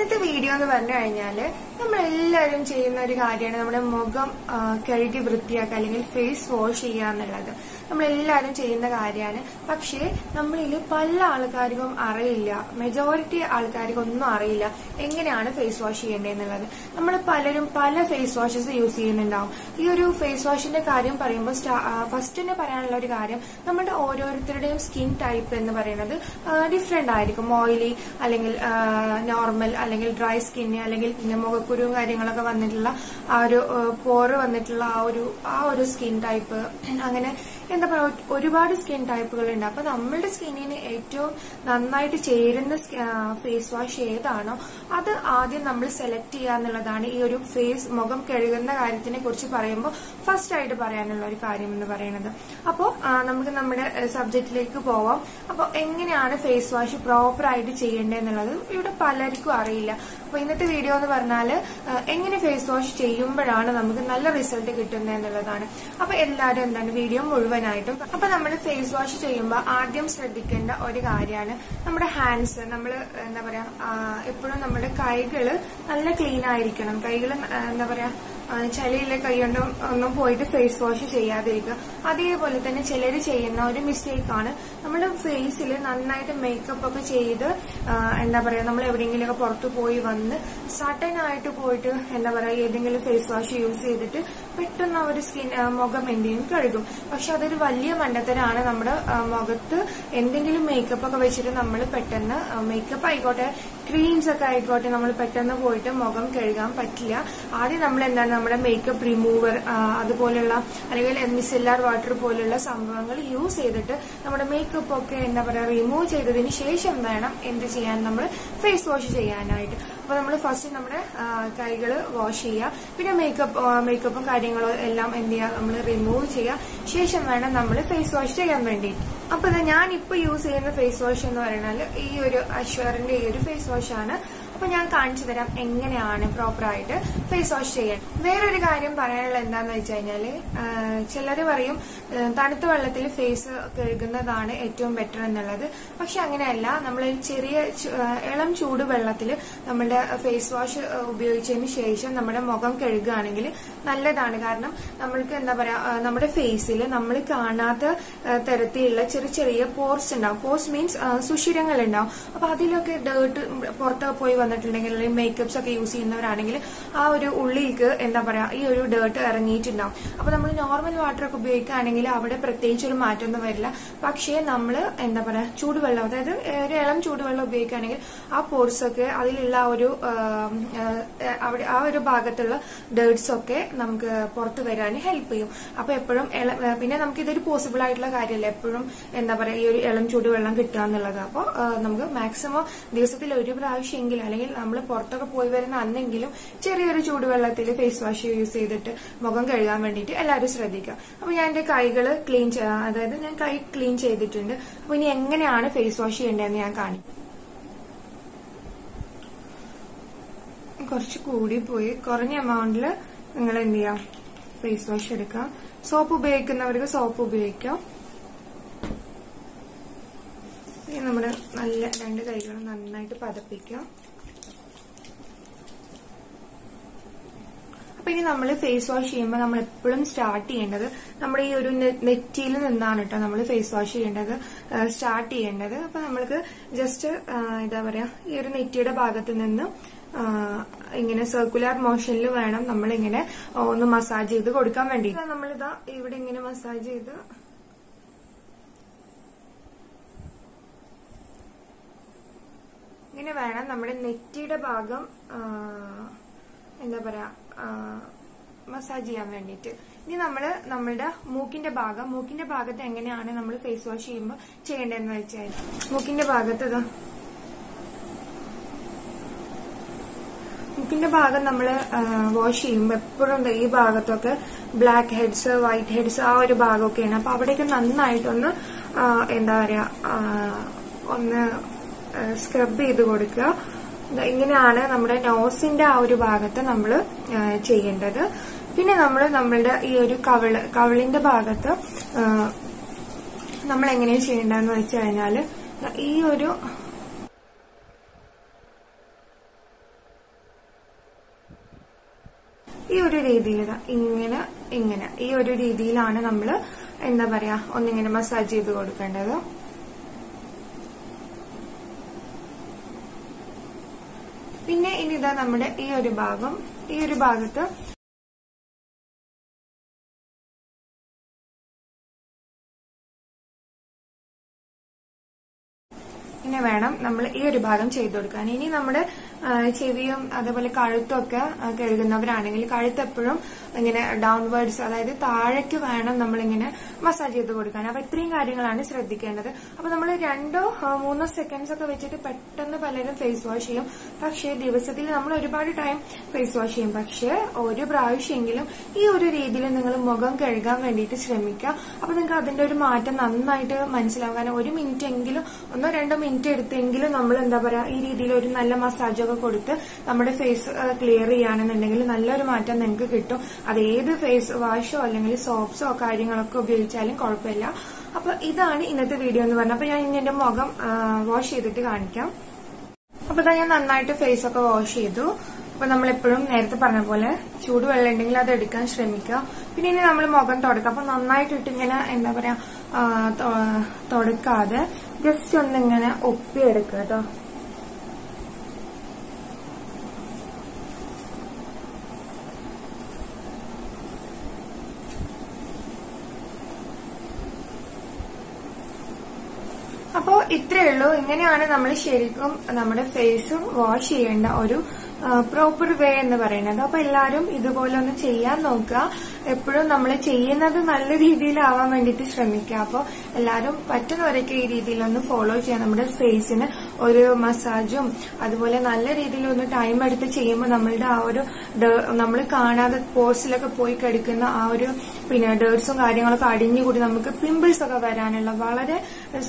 ഇന്നത്തെ വീഡിയോ എന്ന് പറഞ്ഞു കഴിഞ്ഞാല് നമ്മളെല്ലാവരും ചെയ്യുന്ന ഒരു കാര്യമാണ് നമ്മുടെ മുഖം കഴുകി വൃത്തിയാക്കുക അല്ലെങ്കിൽ ഫേസ് വാഷ് ചെയ്യുക എന്നുള്ളത്. നമ്മളെല്ലാവരും ചെയ്യുന്ന കാര്യമാണ്. പക്ഷേ നമ്മളിൽ പല ആൾക്കാർക്കും അറിയില്ല, മെജോറിറ്റി ആൾക്കാർക്കും ഒന്നും അറിയില്ല എങ്ങനെയാണ് ഫേസ് വാഷ് ചെയ്യേണ്ടതെന്നുള്ളത്. നമ്മൾ പലരും പല ഫേസ് വാഷസ് യൂസ് ചെയ്യുന്നുണ്ടാവും. ഈ ഒരു ഫേസ് വാഷിന്റെ കാര്യം പറയുമ്പോൾ ഫസ്റ്റ് തന്നെ പറയാനുള്ള ഒരു കാര്യം, നമ്മുടെ ഓരോരുത്തരുടെയും സ്കിൻ ടൈപ്പ് എന്ന് പറയുന്നത് ഡിഫറെന്റ് ആയിരിക്കും. ഓയിലി അല്ലെങ്കിൽ നോർമൽ അല്ലെങ്കിൽ ഡ്രൈ സ്കിന്ന് അല്ലെങ്കിൽ പിന്നെ മുഖക്കുരുവും കാര്യങ്ങളൊക്കെ വന്നിട്ടുള്ള ആ ഒരു പോറ് വന്നിട്ടുള്ള ആ ഒരു സ്കിൻ ടൈപ്പ്, അങ്ങനെ എന്താ പറയുക ഒരുപാട് സ്കിൻ ടൈപ്പുകൾ ഉണ്ട്. അപ്പൊ നമ്മളുടെ സ്കിന്നിന് ഏറ്റവും നന്നായിട്ട് ചേരുന്ന ഫേസ് വാഷ് ഏതാണോ അത് ആദ്യം നമ്മൾ സെലക്ട് ചെയ്യുക എന്നുള്ളതാണ് ഈ ഒരു മുഖം കഴുകുന്ന കാര്യത്തിനെ കുറിച്ച് പറയുമ്പോൾ ഫസ്റ്റ് ആയിട്ട് പറയാനുള്ള ഒരു കാര്യം എന്ന് പറയുന്നത്. അപ്പോൾ നമുക്ക് നമ്മുടെ സബ്ജക്റ്റിലേക്ക് പോവാം. അപ്പോൾ എങ്ങനെയാണ് ഫേസ് വാഷ് പ്രോപ്പർ ആയിട്ട് ചെയ്യേണ്ടതെന്നുള്ളത് ഇവിടെ പലർക്കും അറിയില്ല. അപ്പൊ ഇന്നത്തെ വീഡിയോ എന്ന് പറഞ്ഞാല് എങ്ങനെ ഫേസ് വാഷ് ചെയ്യുമ്പോഴാണ് നമുക്ക് നല്ല റിസൾട്ട് കിട്ടുന്നത് എന്നുള്ളതാണ്. അപ്പൊ എല്ലാവരും എന്താണ് വീഡിയോ മുഴുവനായിട്ടും. അപ്പൊ നമ്മൾ ഫേസ് വാഷ് ചെയ്യുമ്പോൾ ആദ്യം ശ്രദ്ധിക്കേണ്ട ഒരു കാര്യമാണ് നമ്മുടെ ഹാൻഡ്സ്. നമ്മൾ എന്താ പറയാ എപ്പോഴും നമ്മുടെ കൈകള് നല്ല ക്ലീൻ ആയിരിക്കണം. കൈകൾ എന്താ പറയാ ചളിയിലെ കൈ കൊണ്ട് ഒന്നും പോയിട്ട് ഫേസ് വാഷ് ചെയ്യാതിരിക്കുക. അതേപോലെ തന്നെ ചിലർ ചെയ്യുന്ന ഒരു മിസ്റ്റേക്കാണ് നമ്മുടെ ഫേസിൽ നന്നായിട്ട് മേക്കപ്പ് ഒക്കെ ചെയ്ത് എന്താ പറയാ നമ്മൾ എവിടെയെങ്കിലുമൊക്കെ പുറത്തു പോയി വന്ന് സഡൻ ആയിട്ട് പോയിട്ട് എന്താ പറയാ ഏതെങ്കിലും ഫേസ് വാഷ് യൂസ് ചെയ്തിട്ട് പെട്ടെന്ന് ഒരു മുഖം എന്തെങ്കിലും കഴുകും. പക്ഷെ അതൊരു വലിയ മണ്ടത്തരാണ്. നമ്മുടെ മുഖത്ത് എന്തെങ്കിലും മേക്കപ്പ് ഒക്കെ വെച്ചിട്ട് നമ്മൾ പെട്ടെന്ന് മേക്കപ്പ് ആയിക്കോട്ടെ ക്രീംസ് ഒക്കെ ആയിക്കോട്ടെ നമ്മൾ പെട്ടെന്ന് പോയിട്ട് മുഖം കഴുകാൻ പറ്റില്ല. ആദ്യം നമ്മൾ എന്താണ് നമ്മുടെ മേക്കപ്പ് റിമൂവർ അതുപോലുള്ള അല്ലെങ്കിൽ മിസെല്ലാർ വാട്ടർ പോലുള്ള സംഭവങ്ങൾ യൂസ് ചെയ്തിട്ട് നമ്മുടെ മേക്കപ്പ് ഒക്കെ എന്താ പറയാ റിമൂവ് ചെയ്തതിന് ശേഷം വേണം എന്ത് ചെയ്യാൻ നമ്മൾ ഫേസ് വാഷ് ചെയ്യാനായിട്ട്. അപ്പൊ നമ്മൾ ഫസ്റ്റ് നമ്മുടെ കൈകൾ വാഷ് ചെയ്യുക, പിന്നെ മേക്കപ്പും കാര്യങ്ങളും എല്ലാം എന്ത് ചെയ്യുക നമ്മൾ റിമൂവ് ചെയ്യുക. ശേഷം വേണം നമ്മൾ ഫേസ് വാഷ് ചെയ്യാൻ വേണ്ടി. അപ്പൊ ഞാനിപ്പോ യൂസ് ചെയ്യുന്ന ഫേസ് വാഷ് എന്ന് പറയുന്നത് ഈ ഒരു അഷ്വറിന്റെ ഈ ഒരു ഫേസ് വാഷ് ആണ്. അപ്പൊ ഞാൻ കാണിച്ചു തരാം എങ്ങനെയാണ് പ്രോപ്പർ ആയിട്ട് ഫേസ് വാഷ് ചെയ്യാൻ. വേറൊരു കാര്യം പറയാനുള്ള എന്താന്ന് വെച്ച് കഴിഞ്ഞാല് ചിലര് പറയും തണുത്ത വെള്ളത്തിൽ ഫേസ് കഴുകുന്നതാണ് ഏറ്റവും ബെറ്റർ എന്നുള്ളത്. പക്ഷെ അങ്ങനെയല്ല. നമ്മൾ ചെറിയ ഇളം ചൂട് വെള്ളത്തിൽ നമ്മുടെ ഫേസ് വാഷ് ഉപയോഗിച്ചതിന് ശേഷം നമ്മുടെ മുഖം കഴുകുകയാണെങ്കിൽ നല്ലതാണ്. കാരണം നമ്മൾക്ക് എന്താ പറയാ നമ്മുടെ ഫേസിൽ നമ്മൾ കാണാത്ത തരത്തിലുള്ള ചെറിയ പോർസ് ഉണ്ടാവും. പോർസ് മീൻസ് സുഷിരങ്ങൾ ഉണ്ടാവും. അപ്പൊ അതിലൊക്കെ ഡേർട്ട് പുറത്തൊക്കെ പോയി വന്നിട്ടുണ്ടെങ്കിൽ അല്ലെങ്കിൽ മേക്കപ്സ് ഒക്കെ യൂസ് ചെയ്യുന്നവരാണെങ്കിൽ ആ ഒരു ഉള്ളിലേക്ക് എന്താ പറയാ ഈ ഒരു ഡേർട്ട് ഇറങ്ങിയിട്ടുണ്ടാവും. അപ്പൊ നമ്മൾ നോർമൽ വാട്ടർ ഒക്കെ ഉപയോഗിക്കുകയാണെങ്കിൽ അവിടെ പ്രത്യേകിച്ച് ഒരു മാറ്റമൊന്നും വരില്ല. പക്ഷേ നമ്മൾ എന്താ പറയാ ചൂടുവെള്ളം, അതായത് ഒരു ഇളം ചൂടുവെള്ളം ഉപയോഗിക്കുകയാണെങ്കിൽ ആ പോർസ് ഒക്കെ അതിലുള്ള ആ ഒരു ഭാഗത്തുള്ള ഡേർട്സ് ഒക്കെ നമുക്ക് പുറത്തു വരാൻ ഹെൽപ്പ് ചെയ്യും. അപ്പൊ എപ്പോഴും പിന്നെ നമുക്ക് ഇതൊരു പോസിബിൾ ആയിട്ടുള്ള കാര്യമല്ല എപ്പോഴും എന്താ പറയാ ഈ ഒരു ഇളം ചൂടുവെള്ളം കിട്ടുക എന്നുള്ളത്. അപ്പോൾ നമുക്ക് മാക്സിമം ദിവസത്തിൽ ഒരു പ്രാവശ്യമെങ്കിലും അല്ലെങ്കിൽ നമ്മൾ പുറത്തൊക്കെ പോയി വരുന്ന അന്നെങ്കിലും ചെറിയൊരു ചൂടുവെള്ളത്തിൽ ഫേസ് വാഷ് യൂസ് ചെയ്തിട്ട് മുഖം കഴുകാൻ വേണ്ടിയിട്ട് എല്ലാവരും ശ്രദ്ധിക്കുക. അപ്പൊ ഞാൻ എന്റെ കൈകള് അതായത് ഞാൻ കൈ ക്ലീൻ ചെയ്തിട്ടുണ്ട്. അപ്പൊ ഇനി എങ്ങനെയാണ് ഫേസ് വാഷ് ചെയ്യേണ്ടതെന്ന് ഞാൻ കാണിക്കും. കുറച്ച് കൂടി പോയി കുറഞ്ഞ എമൗണ്ടിൽ നിങ്ങൾ എന്ത് ചെയ്യാം ഫേസ് വാഷ് എടുക്കാം. സോപ്പ് ഉപയോഗിക്കുന്നവർക്ക് സോപ്പ് ഉപയോഗിക്കാം. നമ്മുടെ നല്ല രണ്ട് കൈകളും നന്നായിട്ട് പതപ്പിക്കാം. അപ്പൊ ഇനി നമ്മൾ ഫേസ് വാഷ് ചെയ്യുമ്പോൾ നമ്മൾ എപ്പോഴും സ്റ്റാർട്ട് ചെയ്യേണ്ടത് നമ്മുടെ ഈ ഒരു നെറ്റിയിൽ നിന്നാണ് കേട്ടോ നമ്മൾ ഫേസ് വാഷ് സ്റ്റാർട്ട് ചെയ്യേണ്ടത്. അപ്പൊ നമ്മൾക്ക് ജസ്റ്റ് എന്താ പറയാ ഈ ഒരു നെറ്റിയുടെ ഭാഗത്ത് നിന്ന് ഇങ്ങനെ സർക്കുലർ മോഷനിൽ വേണം നമ്മളിങ്ങനെ ഒന്ന് മസാജ് ചെയ്ത് കൊടുക്കാൻ വേണ്ടി. നമ്മളിതാ ഇവിടെ ഇങ്ങനെ മസാജ് ചെയ്ത് ഇങ്ങനെ വേണം നമ്മുടെ നെറ്റിയുടെ ഭാഗം എന്താ പറയാ മസാജ് ചെയ്യാൻ വേണ്ടിയിട്ട്. ഇനി നമ്മളുടെ മൂക്കിന്റെ ഭാഗത്ത് എങ്ങനെയാണ് നമ്മൾ ഫേസ് വാഷ് ചെയ്യുമ്പോൾ ചെയ്യേണ്ടതെന്ന് വെച്ചാൽ മൂക്കിന്റെ ഭാഗം നമ്മൾ വാഷ് ചെയ്യുമ്പോൾ എപ്പോഴും ഈ ഭാഗത്തൊക്കെ ബ്ലാക്ക് ഹെഡ്സ് വൈറ്റ് ഹെഡ്സ് ആ ഒരു ഭാഗമൊക്കെയാണ്. അപ്പൊ അവിടേക്ക് നന്നായിട്ടൊന്ന് എന്താ പറയാ ഒന്ന് സ്ക്രബ് ചെയ്ത് കൊടുക്കുക. ഇങ്ങനെയാണ് നമ്മുടെ നോസിന്റെ ആ ഒരു ഭാഗത്ത് നമ്മൾ ചെയ്യേണ്ടത്. പിന്നെ നമ്മളുടെ ഈ ഒരു കവിളിന്റെ ഭാഗത്ത് നമ്മൾ എങ്ങനെയാണ് ചെയ്യേണ്ടതെന്ന് വെച്ച് കഴിഞ്ഞാല് ഈ ഒരു ഈ ഒരു രീതിയിൽ ഇങ്ങനെ ഈ ഒരു രീതിയിലാണ് നമ്മൾ എന്താ പറയാ ഒന്നിങ്ങനെ മസാജ് ചെയ്ത് കൊടുക്കേണ്ടത്. പിന്നെ ഇനി ഇതാ നമ്മുടെ ഈ ഒരു ഭാഗത്ത് ഇങ്ങനെ വേണം നമ്മൾ ഈ ഒരു ഭാഗം ചെയ്തു കൊടുക്കാൻ. ഇനി നമ്മുടെ ചെവിയും അതേപോലെ കഴുത്തും ഒക്കെ കഴുകുന്നവരാണെങ്കിൽ കഴുത്ത് എപ്പോഴും ഇങ്ങനെ ഡൗൺവേർഡ്സ്, അതായത് താഴേക്ക് വേണം നമ്മളിങ്ങനെ മസാജ് ചെയ്ത് കൊടുക്കാൻ. അപ്പൊ ഇത്രയും കാര്യങ്ങളാണ് ശ്രദ്ധിക്കേണ്ടത്. അപ്പൊ നമ്മൾ 2-3 സെക്കൻഡ്സ് ഒക്കെ വെച്ചിട്ട് പെട്ടെന്ന് പലരും ഫേസ് വാഷ് ചെയ്യും. പക്ഷേ ദിവസത്തിൽ നമ്മൾ ഒരുപാട് ടൈം ഫേസ് വാഷ് ചെയ്യും. പക്ഷെ ഒരു പ്രാവശ്യമെങ്കിലും ഈ ഒരു രീതിയിൽ നിങ്ങൾ മുഖം കഴുകാൻ വേണ്ടിയിട്ട് ശ്രമിക്കുക. അപ്പൊ നിങ്ങൾക്ക് അതിന്റെ ഒരു മാറ്റം നന്നായിട്ട് മനസ്സിലാവും. കാരണം 1 മിനിറ്റ് എങ്കിലും 1-2 മിനിറ്റ് എടുത്തെങ്കിലും നമ്മൾ എന്താ പറയാ ഈ രീതിയിൽ ഒരു നല്ല മസാജ് ഒക്കെ കൊടുത്ത് നമ്മുടെ ഫേസ് ക്ലിയർ ചെയ്യുകയാണെന്നുണ്ടെങ്കിൽ നല്ലൊരു മാറ്റം നിങ്ങൾക്ക് കിട്ടും. അത് ഏത് ഫേസ് വാഷോ അല്ലെങ്കിൽ സോപ്സോ കാര്യങ്ങളൊക്കെ ഉപയോഗിച്ചാലും കുഴപ്പമില്ല. അപ്പൊ ഇതാണ് ഇന്നത്തെ വീഡിയോ എന്ന് പറഞ്ഞത്. അപ്പൊ ഞാൻ ഇനി എന്റെ മുഖം വാഷ് ചെയ്തിട്ട് കാണിക്കാം. അപ്പൊ ഇതാ ഞാൻ നന്നായിട്ട് ഫേസ് ഒക്കെ വാഷ് ചെയ്തു. അപ്പൊ നമ്മളെപ്പോഴും നേരത്തെ പറഞ്ഞ പോലെ ചൂടുവെള്ളം ഉണ്ടെങ്കിൽ അത് എടുക്കാൻ ശ്രമിക്കുക. പിന്നെ ഇനി നമ്മൾ മുഖം തുടക്കാം. അപ്പൊ നന്നായിട്ടിട്ട് ഇങ്ങനെ എന്താ പറയാ തുടക്കാതെ ജസ്റ്റ് ഒന്നിങ്ങനെ ഒപ്പിയെടുക്കുക കേട്ടോ. അപ്പോ ഇത്രയേ ഉള്ളൂ. ഇങ്ങനെയാണ് നമ്മൾ ശരിക്കും നമ്മുടെ ഫേസ് വാഷ് ചെയ്യേണ്ട ഒരു പ്രോപ്പർ വേ എന്ന് പറയുന്നത്. അപ്പൊ എല്ലാരും ഇതുപോലെ ഒന്ന് ചെയ്യാൻ നോക്കുക. എപ്പോഴും നമ്മൾ ചെയ്യുന്നത് നല്ല രീതിയിലാവാൻ വേണ്ടിയിട്ട് ശ്രമിക്കുക. അപ്പൊ എല്ലാരും പറ്റുന്നവരൊക്കെ ഈ രീതിയിലൊന്ന് ഫോളോ ചെയ്യാം. നമ്മുടെ ഫേസിന് ഒരു മസാജും അതുപോലെ നല്ല രീതിയിൽ ഒന്ന് ടൈം എടുത്ത് ചെയ്യുമ്പോൾ നമ്മളുടെ ആ ഒരു നമ്മൾ കാണാതെ പോർസിലൊക്കെ പോയി കിടക്കുന്ന ആ ഒരു പിന്നെ ഡേർട്സും കാര്യങ്ങളൊക്കെ അടിഞ്ഞുകൂടി നമുക്ക് പിമ്പിൾസ് ഒക്കെ വരാനുള്ള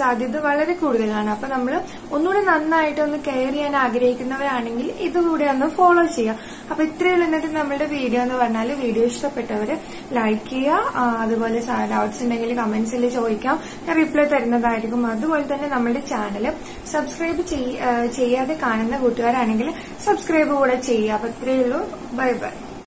സാധ്യത വളരെ കൂടുതലാണ്. അപ്പൊ നമ്മൾ ഒന്നുകൂടി നന്നായിട്ട് ഒന്ന് കെയർ ചെയ്യാൻ ആഗ്രഹിക്കുന്നവരാണെങ്കിൽ ഇതുകൂടെ ഒന്ന് ഫോളോ ചെയ്യുക. അപ്പൊ ഇത്രയുള്ള ഇന്നത്തെ നമ്മളുടെ വീഡിയോ എന്ന് പറഞ്ഞാൽ വീഡിയോ ഇഷ്ടപ്പെട്ടവര് ലൈക്ക് ചെയ്യുക. അതുപോലെ ഡൗട്ട്സ് ഉണ്ടെങ്കിൽ കമന്റ്സിൽ ചോദിക്കാം, ഞാൻ റിപ്ലൈ തരുന്നതായിരിക്കും. അതുപോലെ തന്നെ നമ്മുടെ ചാനൽ സബ്സ്ക്രൈബ് ചെയ്യാതെ കാണുന്ന കൂട്ടുകാരാണെങ്കിൽ സബ്സ്ക്രൈബ് കൂടെ ചെയ്യുക. അപ്പൊ ഇത്രയേ ഉള്ളൂ. Bye bye.